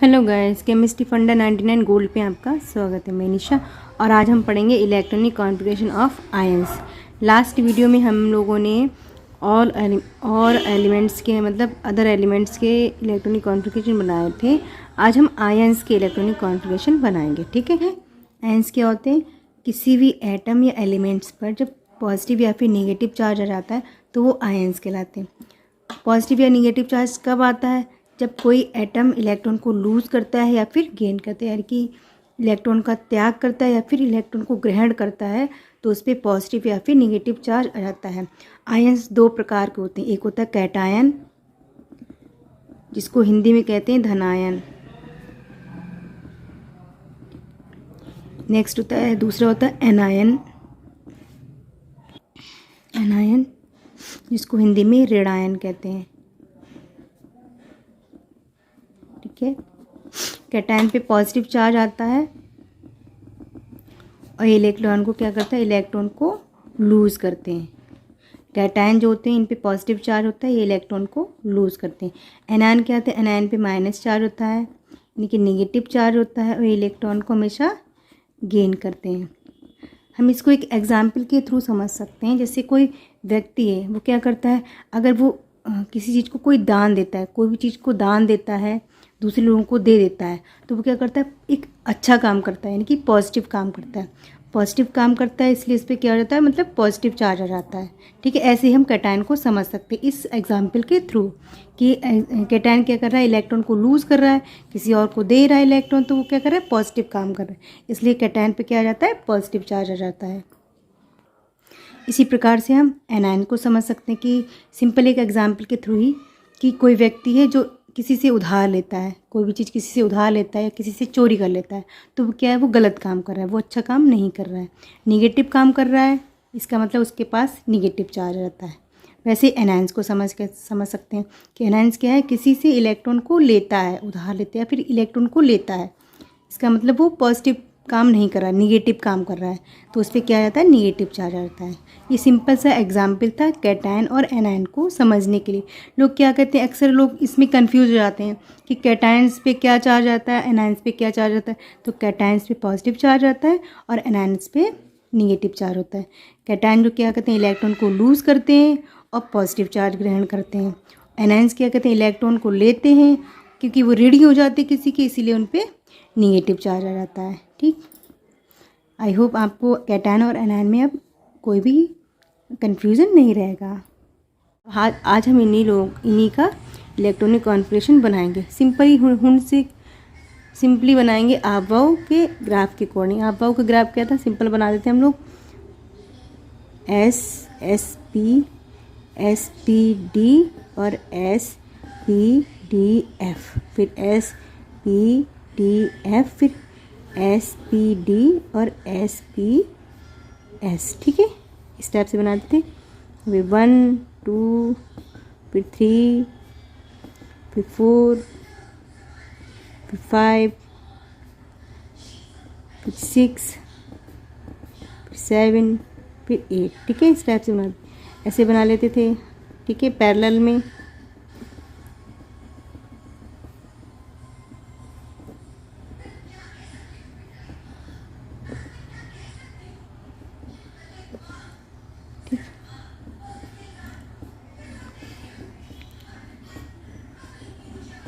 Hello guys, chemistry फंडा 99 gold पे आपका स्वागत है। मैं निशा और आज हम पढ़ेंगे electronic configuration of ions. Last video में हम लोगों ने और एलिमेंट्स के मतलब अदर एलिमेंट्स के इलेक्ट्रॉनिक कॉन्फ़िगरेशन बनाए थे। आज हम आयंस के इलेक्ट्रॉनिक कॉन्फ़िगरेशन बनाएंगे। ठीक है, आयंस क्या होते हैं? किसी भी एटम या एलिमेंट्स पर जब पॉजिटिव या फिर निगेटिव चार्ज आ जाता है तो वो आयंस कहलाते हैं। पॉजिटिव या निगेटिव चार्ज कब आता है? जब कोई एटम इलेक्ट्रॉन को लूज़ करता है या फिर गेन करता है, यानी कि इलेक्ट्रॉन का त्याग करता है या फिर इलेक्ट्रॉन को ग्रहण करता है, तो उस पर पॉजिटिव या फिर निगेटिव चार्ज आ जाता है। आयंस दो प्रकार के होते हैं। एक होता है कैटायन, जिसको हिंदी में कहते हैं धनायन। नेक्स्ट होता है, दूसरा होता है एनायन, जिसको हिंदी में ऋणायन कहते हैं। ठीक है, कैटायन पे पॉजिटिव चार्ज आता है और इलेक्ट्रॉन को क्या करता है? इलेक्ट्रॉन को लूज़ करते हैं। कैटायन जो होते हैं इन पे पॉजिटिव चार्ज होता है, ये इलेक्ट्रॉन को लूज़ करते हैं। एनायन क्या होता है? एनायन पे माइनस चार्ज होता है, यानी कि नेगेटिव चार्ज होता है और इलेक्ट्रॉन को हमेशा गेन करते हैं। हम इसको एक एग्जाम्पल के थ्रू समझ सकते हैं। जैसे कोई व्यक्ति है, वो क्या करता है? अगर वो किसी चीज़ को कोई दान देता है, कोई भी चीज़ को दान देता है, दूसरे लोगों को दे देता है, तो वो क्या करता है? एक अच्छा काम करता है, यानी कि पॉजिटिव काम करता है। पॉजिटिव काम करता है इसलिए इस पर क्या हो जाता है? मतलब पॉजिटिव चार्ज आ जाता है। ठीक है, ऐसे ही हम कैटायन को समझ सकते हैं इस एग्जाम्पल के थ्रू कि कैटायन क्या कर रहा है? इलेक्ट्रॉन को लूज़ कर रहा है, किसी और को दे रहा है इलेक्ट्रॉन, तो वो क्या कर रहा है? पॉजिटिव काम कर रहा है, इसलिए कैटायन पे क्या आ जाता है? पॉजिटिव चार्ज आ जाता है। इसी प्रकार से हम एनायन को समझ सकते हैं कि सिंपल एक एग्जाम्पल के थ्रू ही, कि कोई व्यक्ति है जो किसी से उधार लेता है, कोई भी चीज़ किसी से उधार लेता है या किसी से चोरी कर लेता है, तो वो क्या है? वो गलत काम कर रहा है, वो अच्छा काम नहीं कर रहा है, निगेटिव काम कर रहा है। इसका मतलब उसके पास निगेटिव चार्ज रहता है। वैसे एनायंस को समझ सकते हैं कि एनायंस क्या है? किसी से इलेक्ट्रॉन को लेता है, उधार लेते हैं या फिर इलेक्ट्रॉन को लेता है, इसका मतलब वो पॉजिटिव काम नहीं कर रहा है, निगेटिव काम कर रहा है, तो उस पर क्या आ जाता है? निगेटिव चार्ज आ जाता है। ये सिंपल सा एग्जाम्पल था कैटायन और एनायन को समझने के लिए। लोग क्या कहते हैं, अक्सर लोग इसमें कंफ्यूज हो जाते हैं कि कैटायंस पे क्या चार्ज आता है, एनायंस पे क्या चार्ज आता है। तो कैटायंस पे पॉजिटिव चार्ज आता है और एनायंस पे निगेटिव चार्ज होता है। कैटायन जो क्या कहते हैं? इलेक्ट्रॉन को लूज़ करते हैं और पॉजिटिव चार्ज ग्रहण करते हैं। एनायंस क्या कहते हैं? इलेक्ट्रॉन को लेते हैं, क्योंकि वो ऋणी हो जाते हैं किसी के, इसीलिए उन पर निगेटिव चार्ज आ जाता है। ठीक, आई होप आपको कैटायन और एनायन में अब कोई भी कन्फ्यूज़न नहीं रहेगा। आज हम इन्हीं का इलेक्ट्रॉनिक कॉन्फ़िगरेशन बनाएंगे। सिंपली बनाएंगे आबवाओ के ग्राफ के अकॉर्डिंग। आबवाओ का ग्राफ क्या था? सिंपल बना देते हैं हम लोग। SP D और SPDF, फिर SPDF, फिर SPD और SPS। ठीक है, इस टाइप से बना देते हैं। 1 2 फिर 3 फिर 4 फिर 5 फिर 6 फिर 7 फिर 8। ठीक है, इस टाइप से ऐसे बना लेते थे। ठीक है, पैरेलल में।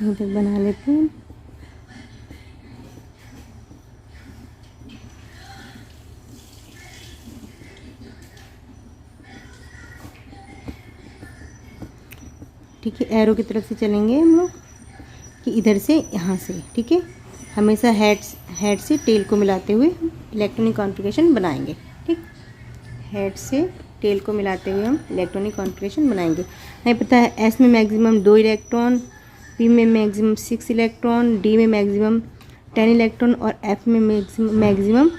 यहाँ पे बना लेते हैं। ठीक है, एरो की तरफ से चलेंगे हम लोग कि इधर से यहाँ से। ठीक है, हमेशा हेड से टेल को मिलाते हुए इलेक्ट्रॉनिक कॉन्फ़िगरेशन बनाएंगे। ठीक, हेड से टेल को मिलाते हुए हम इलेक्ट्रॉनिक कॉन्फ़िगरेशन बनाएंगे। हमें पता है एस में मैक्सिमम 2 इलेक्ट्रॉन, पी में मैक्सिमम 6 इलेक्ट्रॉन, डी में मैक्सिमम 10 इलेक्ट्रॉन और एफ में मैक्सिमम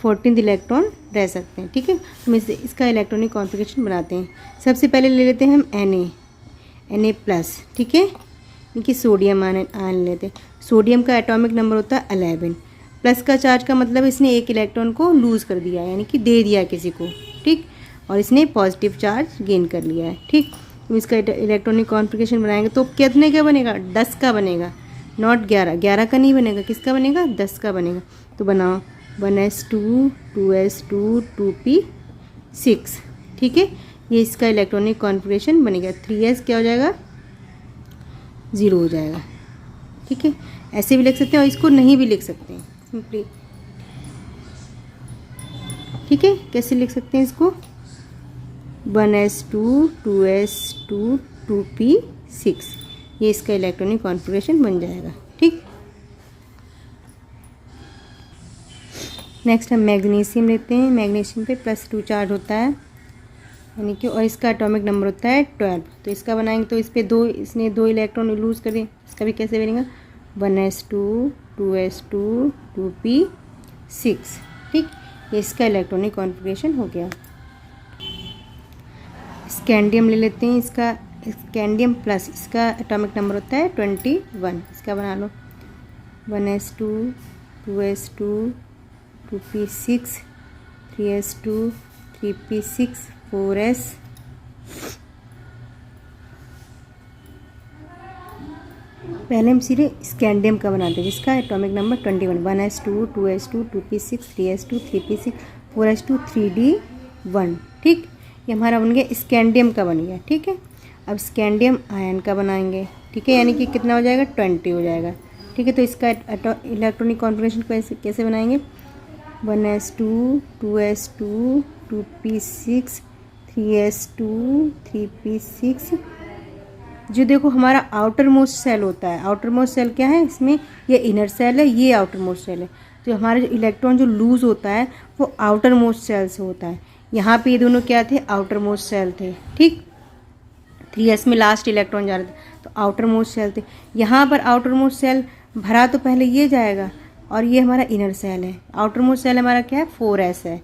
14 इलेक्ट्रॉन रह सकते हैं। ठीक है, हम इसका इलेक्ट्रॉनिक कॉन्फ़िगरेशन बनाते हैं। सबसे पहले ले लेते हैं हम Na प्लस। ठीक है, इनकी सोडियम आयन लेते हैं। सोडियम का एटॉमिक नंबर होता है 11। प्लस का चार्ज का मतलब इसने एक इलेक्ट्रॉन को लूज़ कर दिया, यानी कि दे दिया किसी को। ठीक, और इसने पॉजिटिव चार्ज गेन कर लिया है। ठीक, तो इसका इलेक्ट्रॉनिक कॉन्फ़िगरेशन बनाएंगे तो कितने का बनेगा? 10 का बनेगा। नॉट 11, 11 का नहीं बनेगा, किसका बनेगा, 10 का बनेगा। तो बनाओ 1s2 2s2 2p6, ठीक है। ये इसका इलेक्ट्रॉनिक कॉन्फ़िगरेशन बनेगा। 3s क्या हो जाएगा, 0 हो जाएगा, ठीक है। ऐसे भी लिख सकते हैं और इसको नहीं भी लिख सकते हैं सिंपली, ठीक है। कैसे लिख सकते हैं इसको, 1s2 2s2 2p6, ये इसका इलेक्ट्रॉनिक कॉन्फ़िगरेशन बन जाएगा, ठीक। नेक्स्ट हम मैग्नीशियम लेते हैं। मैग्नीशियम पे +2 चार्ज होता है, यानी कि, और इसका एटॉमिक नंबर होता है 12। तो इसका बनाएंगे तो इस पर इसने 2 इलेक्ट्रॉन लूज़ कर दिए। इसका भी कैसे बनेगा, 1s2 2s2 2p6, ठीक। ये इसका इलेक्ट्रॉनिक कॉन्फ़िगरेशन हो गया। स्कैंडियम ले लेते हैं। इसका स्कैंडियम प्लस, इसका एटॉमिक नंबर होता है 21। इसका बना लो 1s2 2s2 2p6 3s2 3p6 4s, पहले हम सीधे स्कैंडियम का बनाते हैं जिसका atomic number 21। 1s2 2s2 2p6 3s2 3p6 4s2 3d1, ठीक। ये हमारा बन गया स्कैंडियम का बन गया, ठीक है। अब स्कैंडियम आयन का बनाएंगे, ठीक है, यानी कि कितना हो जाएगा, 20 हो जाएगा, ठीक है। तो इसका इलेक्ट्रॉनिक कॉन्फ़िगरेशन कैसे बनाएंगे, 1s2 2s2 2p6 3s2 3p6। जो देखो हमारा आउटर मोस्ट सेल होता है, आउटर मोस्ट सेल क्या है, इसमें ये इनर सेल है, ये आउटर मोस्ट सेल है। तो हमारा जो इलेक्ट्रॉन जो लूज़ होता है वो आउटर मोस्ट सेल से होता है। यहाँ पे ये दोनों क्या थे, आउटर मोस्ट सेल थे, ठीक। 3s में लास्ट इलेक्ट्रॉन जा रहे थे तो आउटर मोस्ट सेल थे। यहाँ पर आउटर मोस्ट सेल भरा तो पहले ये जाएगा, और ये हमारा इनर सेल है। आउटर मोस्ट सेल हमारा क्या है, 4s है,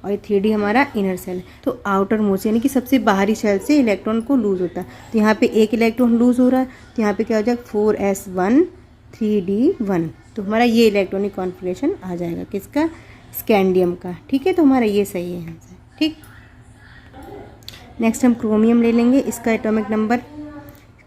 और ये 3d हमारा इनर सेल है। तो आउटर मोस्ट यानी कि सबसे बाहरी सेल से इलेक्ट्रॉन को लूज़ होता है। तो यहाँ पे एक इलेक्ट्रॉन लूज़ हो रहा है, तो यहाँ पे क्या हो जाएगा, 4s1 3d1। तो हमारा ये इलेक्ट्रॉनिक कॉन्फ़िगरेशन आ जाएगा किसका, स्कैंडियम का, ठीक है। तो हमारा ये सही है आंसर, ठीक। नेक्स्ट हम क्रोमियम ले लेंगे। इसका एटॉमिक नंबर,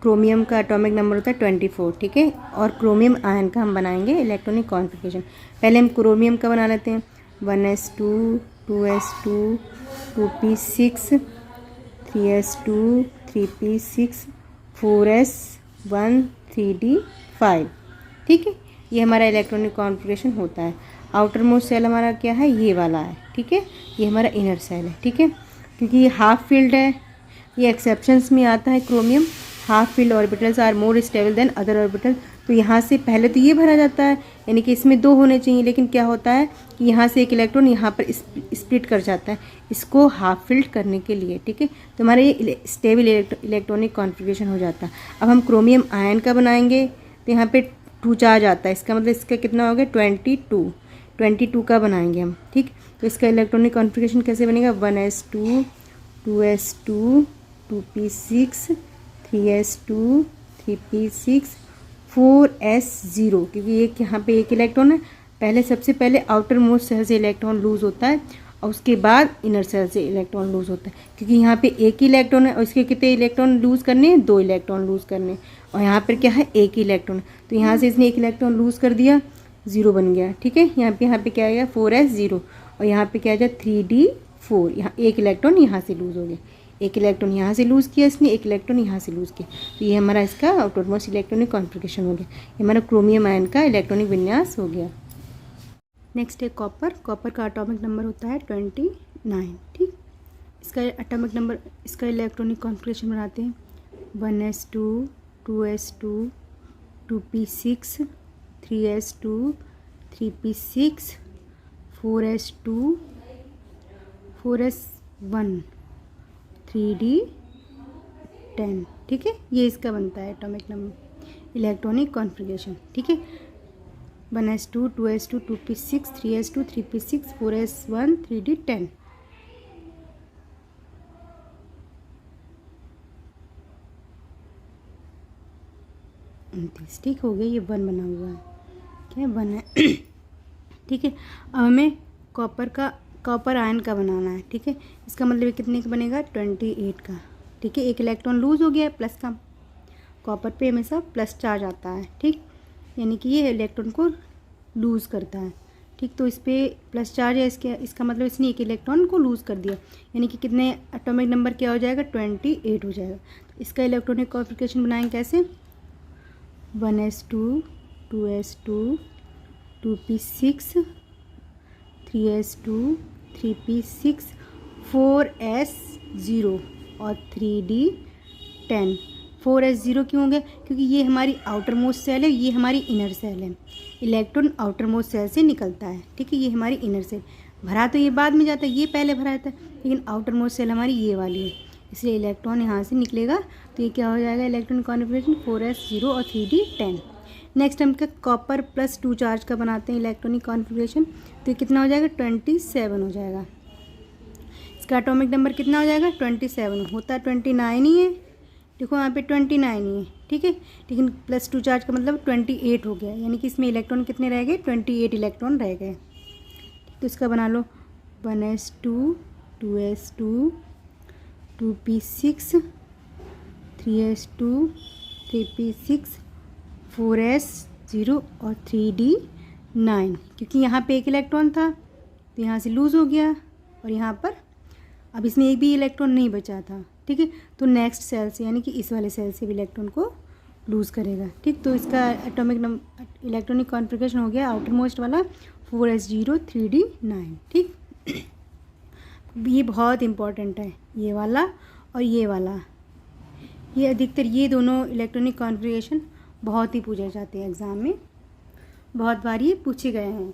क्रोमियम का एटॉमिक नंबर होता है 24, ठीक है। और क्रोमियम आयन का हम बनाएंगे इलेक्ट्रॉनिक कॉन्फ़िगरेशन। पहले हम क्रोमियम का बना लेते हैं। 1s2 2s2 2p6 3s2 3p6 4s1 3d5, ठीक है। ये हमारा इलेक्ट्रॉनिक कॉन्फ़िगरेशन होता है। आउटर मोस्ट सेल हमारा क्या है, ये वाला है, ठीक है। ये हमारा इनर सेल है, ठीक है। क्योंकि ये हाफ फील्ड है, ये एक्सेप्शंस में आता है chromium. Half filled orbitals are more stable than other orbital. तो यहाँ से पहले तो ये भरा जाता है, यानी कि इसमें 2 होने चाहिए, लेकिन क्या होता है कि यहाँ से एक इलेक्ट्रॉन यहाँ पर स्प्लिट कर जाता है, इसको हाफ फील्ड करने के लिए, ठीक है। तो हमारा ये स्टेबल इलेक्ट्रॉनिक कॉन्फ़िगरेशन हो जाता है। अब हम क्रोमियम आयन का बनाएंगे, तो यहाँ पे 2 चार्ज आता है, इसका मतलब इसका कितना हो गया, 22 का बनाएंगे हम, ठीक। तो इसका इलेक्ट्रॉनिक कॉन्फ़िगरेशन कैसे बनेगा, 1s2 2s2 2p6 3s2 3p6 4s0, क्योंकि एक यहाँ पे एक इलेक्ट्रॉन है। पहले सबसे पहले आउटर मोस्ट सेल से इलेक्ट्रॉन लूज़ होता है, और उसके बाद इनर सेल से इलेक्ट्रॉन लूज़ होता है। क्योंकि यहाँ पे एक ही इलेक्ट्रॉन है, और इसके कितने इलेक्ट्रॉन लूज़ करने हैं, 2 इलेक्ट्रॉन लूज़ करने, और यहाँ पर क्या है, एक ही इलेक्ट्रॉन। तो यहाँ से इसने एक इलेक्ट्रॉन लूज़ कर दिया, 0 बन गया, ठीक है। यहाँ पे क्या आएगा, 4s0, और यहाँ पे क्या आ जाए 3d4। यहाँ एक इलेक्ट्रॉन यहाँ से लूज़ हो गया, एक इलेक्ट्रॉन यहाँ से लूज़ किया इसने, एक इलेक्ट्रॉन यहाँ से लूज़ किया। तो ये हमारा इसका आउटरमोस्ट इलेक्ट्रॉनिक कॉन्फ़िगरेशन हो गया। ये हमारा क्रोमियम आयन का इलेक्ट्रॉनिक विन्यास हो गया। नेक्स्ट है कॉपर। कॉपर का एटॉमिक नंबर होता है 29, ठीक। इसका एटॉमिक नंबर, इसका इलेक्ट्रॉनिक कॉन्फ़िगरेशन बनाते हैं। 1s2 2s2 2p6 3s2 3p6 4s2 4s1 3d10, ठीक है। ये इसका बनता है एटॉमिक नंबर इलेक्ट्रॉनिक कॉन्फ़िगरेशन, ठीक है। 1s2 2s2 2p6 3s2 3p6 4s1 3d10। ठीक हो गया, ये 1 बना हुआ है, क्या 1 है, ठीक है। अब हमें कॉपर आयन का बनाना है, ठीक है। इसका मतलब कितने का बनेगा, 28 का, ठीक है। एक इलेक्ट्रॉन लूज़ हो गया है प्लस का, कॉपर पे हमेशा प्लस चार्ज आता है, ठीक। यानी कि ये इलेक्ट्रॉन को लूज़ करता है। ठीक, तो इस पर प्लस चार्ज है, इसका मतलब इसने एक इलेक्ट्रॉन को लूज़ कर दिया, यानी कि कितने एटॉमिक नंबर क्या हो जाएगा, 28 हो जाएगा। तो इसका इलेक्ट्रॉनिक कॉन्फ़िगरेशन बनाएंगे कैसे, 1s2 2s2 2p6 3s2 3p6 4s0 और 3d10। 4s0 क्यों हो गया, क्योंकि ये हमारी आउटर मोस्ट सेल है, ये हमारी इनर सेल है। इलेक्ट्रॉन आउटर मोस्ट सेल से निकलता है। ठीक है, ये हमारी इनर सेल, भरा तो ये बाद में जाता है, ये पहले भरा जाता है, लेकिन आउटर मोस्ट सेल हमारी ये वाली है, इसलिए इलेक्ट्रॉन यहाँ से निकलेगा। तो ये क्या हो जाएगा, इलेक्ट्रॉन कॉन्फ़िगरेशन 4s0 और 3d10। नेक्स्ट हम क्या कॉपर प्लस 2 चार्ज का बनाते हैं इलेक्ट्रॉनिक कॉन्फ़िगरेशन। तो ये कितना हो जाएगा, 27 हो जाएगा। इसका एटॉमिक नंबर कितना हो जाएगा, 27 होता है, 29 ही है। देखो यहाँ पे 29 ही है। ठीक है, लेकिन प्लस 2 चार्ज का मतलब 28 हो गया, यानी कि इसमें इलेक्ट्रॉन कितने रह गए, 28 इलेक्ट्रॉन रह गए। तो इसका बना लो 1s2 2s2 2p6 3s2 3p6 4s0 और 3d9। क्योंकि यहाँ पे एक इलेक्ट्रॉन था तो यहाँ से लूज़ हो गया, और यहाँ पर अब इसमें एक भी इलेक्ट्रॉन नहीं बचा था। ठीक है, तो नेक्स्ट सेल से यानी कि इस वाले सेल से भी इलेक्ट्रॉन को लूज़ करेगा। ठीक, तो इसका एटॉमिक नंबर इलेक्ट्रॉनिक कॉन्फ़िगरेशन हो गया आउटर मोस्ट वाला 4s0 3d9। ठीक, ये बहुत इम्पॉर्टेंट है, ये वाला और ये वाला, ये अधिकतर ये दोनों इलेक्ट्रॉनिक कॉन्फ़िगरेशन बहुत ही पूछे जाते हैं एग्ज़ाम में, बहुत बार ये पूछे गए हैं,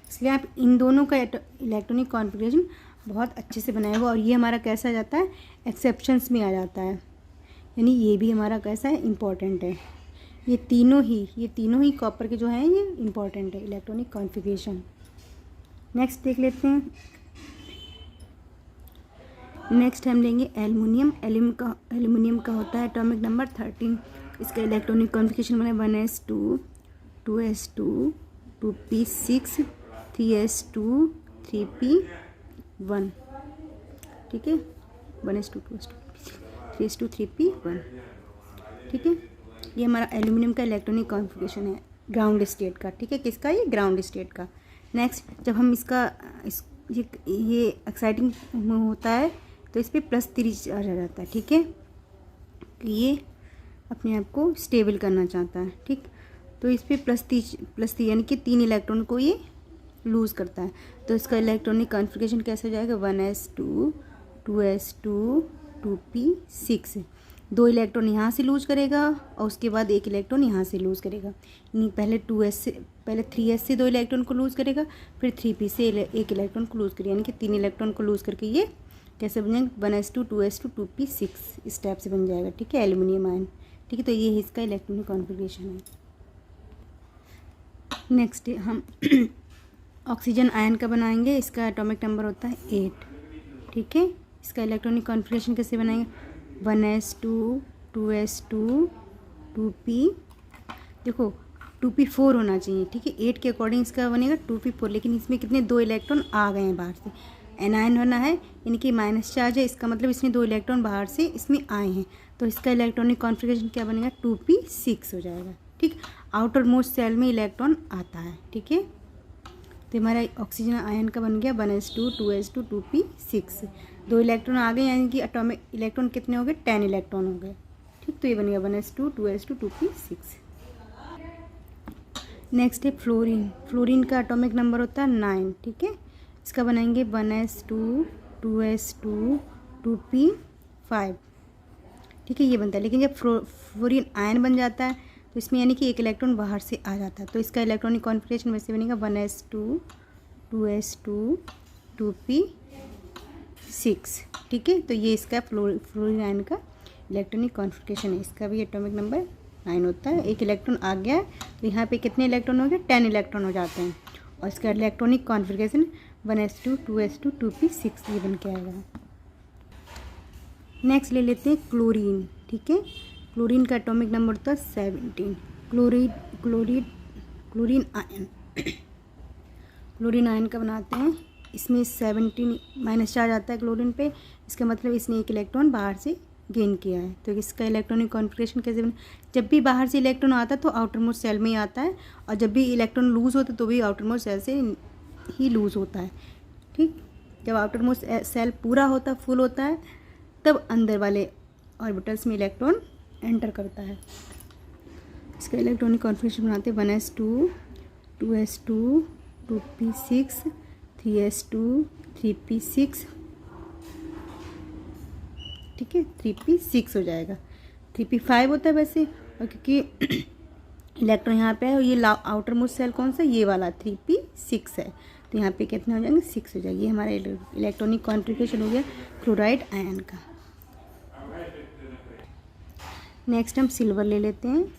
इसलिए आप इन दोनों का इलेक्ट्रॉनिक कॉन्फ़िगरेशन बहुत अच्छे से बनाएगा। और ये हमारा कैसा आ जाता है, एक्सेप्शंस में आ जाता है, यानी ये भी हमारा कैसा है, इम्पॉर्टेंट है। ये तीनों ही कॉपर के जो हैं ये इम्पॉर्टेंट है इलेक्ट्रॉनिक कॉन्फ़िगरेशन। नेक्स्ट देख लेते हैं। नेक्स्ट हम लेंगे एल्युमिनियम। एल्युमिनियम का होता है एटॉमिक नंबर 13। इसका इलेक्ट्रॉनिक कॉन्फ़िगरेशन बना 1s2 2s2 2p6 3s2 3p1। ठीक है, 1s2 2s2 3s2 3p1। ठीक है, ये हमारा एल्युमिनियम का इलेक्ट्रॉनिक कॉन्फ़िगरेशन है ग्राउंड स्टेट का। ठीक है, किसका, ये ग्राउंड स्टेट का। नेक्स्ट जब हम ये एक्साइटिंग होता है तो इस पर +3 चार्ज आ जाता है। ठीक है, ये अपने आप को स्टेबल करना चाहता है। ठीक, तो इस पर +3 यानी कि 3 इलेक्ट्रॉन को ये लूज़ करता है। तो इसका इलेक्ट्रॉनिक कॉन्फ़िगरेशन कैसे हो जाएगा, 1s2 2s2 2p6। 2 इलेक्ट्रॉन यहाँ से लूज़ करेगा और उसके बाद एक इलेक्ट्रॉन यहाँ से लूज़ करेगा, यानी पहले 3s से 2 इलेक्ट्रॉन को लूज़ करेगा, फिर 3p से एक इलेक्ट्रॉन को लूज़ करेगा, यानी कि 3 इलेक्ट्रॉन को लूज़ करके ये कैसे बन जाएगा, 1s2 2s2 2p6 इस टाइप से बन जाएगा। ठीक है, एल्युमिनियम आयन। ठीक है, तो ये इसका इलेक्ट्रॉनिक कॉन्फ़िगरेशन है। नेक्स्ट हम ऑक्सीजन आयन का बनाएंगे। इसका एटॉमिक नंबर होता है 8। ठीक है, इसका इलेक्ट्रॉनिक कॉन्फ़िगरेशन कैसे बनाएंगे, 1s2 2s2 2p, देखो 2p4 होना चाहिए। ठीक है, 8 के अकॉर्डिंग इसका बनेगा 2p4, लेकिन इसमें कितने 2 इलेक्ट्रॉन आ गए हैं बाहर से, एनायन होना है, यानी कि माइनस चार्ज है, इसका मतलब इसमें 2 इलेक्ट्रॉन बाहर से इसमें आए हैं, तो इसका इलेक्ट्रॉनिक कॉन्फ़िगरेशन क्या बनेगा, 2p6 हो जाएगा। ठीक, आउटर मोस्ट सेल में इलेक्ट्रॉन आता है। ठीक है, तो हमारा ऑक्सीजन आयन का बन गया 1s2 2s2 2p6। 2 इलेक्ट्रॉन आ गए, यानी कि एटॉमिक इलेक्ट्रॉन कितने हो गए, 10 इलेक्ट्रॉन हो गए। ठीक, तो ये बन गया 1s2 2s2 2p6। नेक्स्ट है फ्लोरीन। फ्लोरीन का एटॉमिक नंबर होता है 9। ठीक है, इसका बनाएंगे 1s2 2s2 2p5। ठीक है, ये बनता है, लेकिन जब फ्लोरीन आयन बन जाता है तो इसमें यानी कि एक इलेक्ट्रॉन बाहर से आ जाता है, तो इसका इलेक्ट्रॉनिक कॉन्फ़िगरेशन वैसे बनेगा 1s2 2s2 2p6। ठीक है, तो ये इसका फ्लोरीन आयन का इलेक्ट्रॉनिक कॉन्फ़िगरेशन है। इसका भी एटॉमिक नंबर 9 होता है। एक इलेक्ट्रॉन आ गया है तो यहाँ पे कितने इलेक्ट्रॉन हो गए, 10 इलेक्ट्रॉन हो जाते हैं, और इसका electronic configuration 1s2 2s2 2p6 ये बन के आएगा। नेक्स्ट ले लेते हैं क्लोरीन। ठीक है, क्लोरीन का एटॉमिक नंबर होता है 17। क्लोरीन आयन क्लोरीन आयन का बनाते हैं, इसमें 17 माइनस चार्ज आता है क्लोरीन पे, इसका मतलब इसने एक इलेक्ट्रॉन बाहर से गेन किया है। तो इसका इलेक्ट्रॉनिक कॉन्फ़िगरेशन कैसे बना, जब भी बाहर से इलेक्ट्रॉन आता है तो आउटर मोस्ट सेल में ही आता है, और जब भी इलेक्ट्रॉन लूज़ होता है तो भी आउटर मोस्ट सेल से ही लूज़ होता है। ठीक, जब आउटर मोस्ट सेल पूरा होता है, फुल होता है, तब अंदर वाले ऑर्बिटल्स में इलेक्ट्रॉन एंटर करता है। इसका इलेक्ट्रॉनिक कॉन्फ़िगरेशन बनाते हैं 1s2 2s2 2p6 3s2 3p6, ठीक है, 3p6 हो जाएगा। 3p5 होता है वैसे, और क्योंकि इलेक्ट्रॉन यहाँ पे है और ये आउटर मोस्ट सेल कौन सा, ये वाला 3p6 है, तो यहाँ पे कितने हो जाएंगे, 6 हो जाएगी। ये हमारा इलेक्ट्रॉनिक कॉन्फ़िगरेशन हो गया क्लोराइड आयन का। नेक्स्ट हम सिल्वर ले लेते हैं।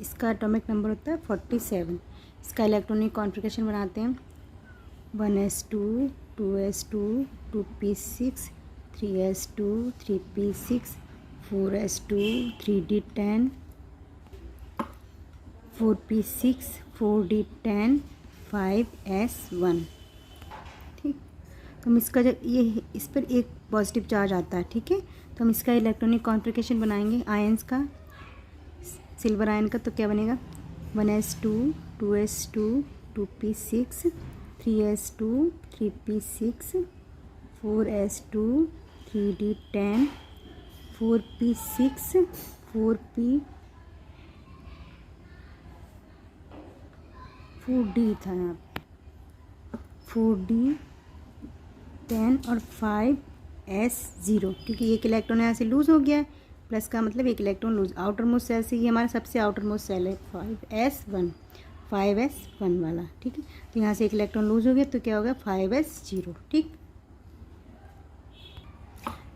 इसका एटॉमिक नंबर होता है 47। इसका इलेक्ट्रॉनिक कॉन्फ़िगरेशन बनाते हैं 1s2 2s2 2p6 3s2 3p6 4s2 3d10 4p6 4d10 5s1। ठीक, तो हम इसका जब ये इस पर एक पॉजिटिव चार्ज आता है, ठीक है, तो हम इसका इलेक्ट्रॉनिक कॉन्फ़िगरेशन बनाएंगे आयंस का, सिल्वर आयन का। तो क्या बनेगा 1s2 2s2 2p6 3s2 3p6 4s2 3d10 4p6 4d था यहाँ 4d10 और 5s0, क्योंकि एक इलेक्ट्रॉन यहाँ से लूज़ हो गया है, प्लस का मतलब एक electron lose outermost shell से, ये हमारा सबसे आउटर मोस्ट सेल है 5s1 वाला, ठीक है। तो यहाँ से एक इलेक्ट्रॉन लूज हो गया तो क्या होगा 5s0, ठीक।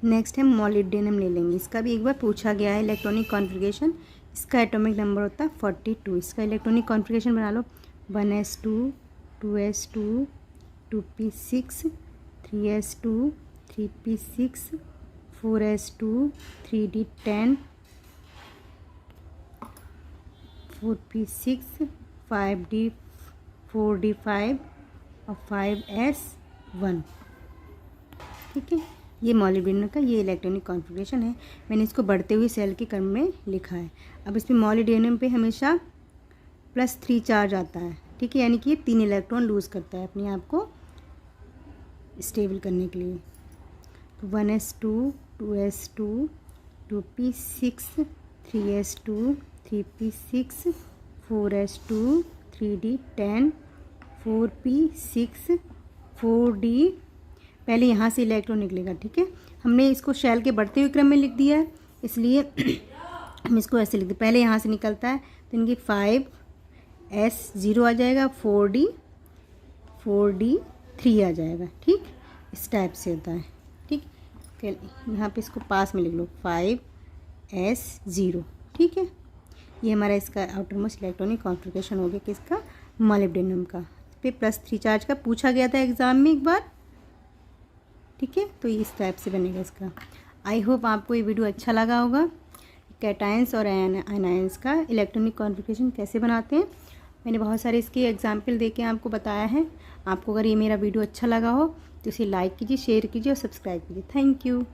नेक्स्ट हम मॉलिब्डेनम ले लेंगे। इसका भी एक बार पूछा गया है इलेक्ट्रॉनिक कॉन्फ़िगरेशन। इसका एटॉमिक नंबर होता है 42। इसका इलेक्ट्रॉनिक कॉन्फ़िगरेशन बना लो 1s2 2s2 2p6 3s2 3p6 4s2 3d10 4p6 4d5 और 5s1, ठीक है। ये मॉलिब्डेनम का ये इलेक्ट्रॉनिक कॉन्फ़िगरेशन है। मैंने इसको बढ़ते हुए सेल के क्रम में लिखा है। अब इसमें मॉलिब्डेनम पे हमेशा +3 चार्ज आता है, ठीक है, यानी कि ये 3 इलेक्ट्रॉन लूज़ करता है अपने आप को स्टेबल करने के लिए। तो 1s2 2s2 2p6 3s2 3p6 4s2 3d10 4p6 4d, पहले यहाँ से इलेक्ट्रॉन निकलेगा, ठीक है। हमने इसको शेल के बढ़ते हुए क्रम में लिख दिया है, इसलिए हम इसको ऐसे लिख दें। पहले यहाँ से निकलता है तो इनकी 5s0 आ जाएगा, 4d3 आ जाएगा, ठीक। इस टाइप से होता है, ठीक। यहाँ पे इसको पास में लिख लो 5s0, ठीक है। ये हमारा इसका आउटर मोस्ट इलेक्ट्रॉनिक कॉन्फ़िगरेशन हो गया किसका, मॉलिब्डेनम का। इस पर +3 चार्ज का पूछा गया था एग्ज़ाम में एक बार, ठीक है। तो इस टाइप से बनेगा इसका। आई होप आपको ये वीडियो अच्छा लगा होगा। कैटायंस और आयनायंस का इलेक्ट्रॉनिक कॉन्फ़िगरेशन कैसे बनाते हैं, मैंने बहुत सारे इसके एग्जाम्पल दे के आपको बताया है। आपको अगर ये मेरा वीडियो अच्छा लगा हो तो इसे लाइक कीजिए, शेयर कीजिए और सब्सक्राइब कीजिए। Thank you.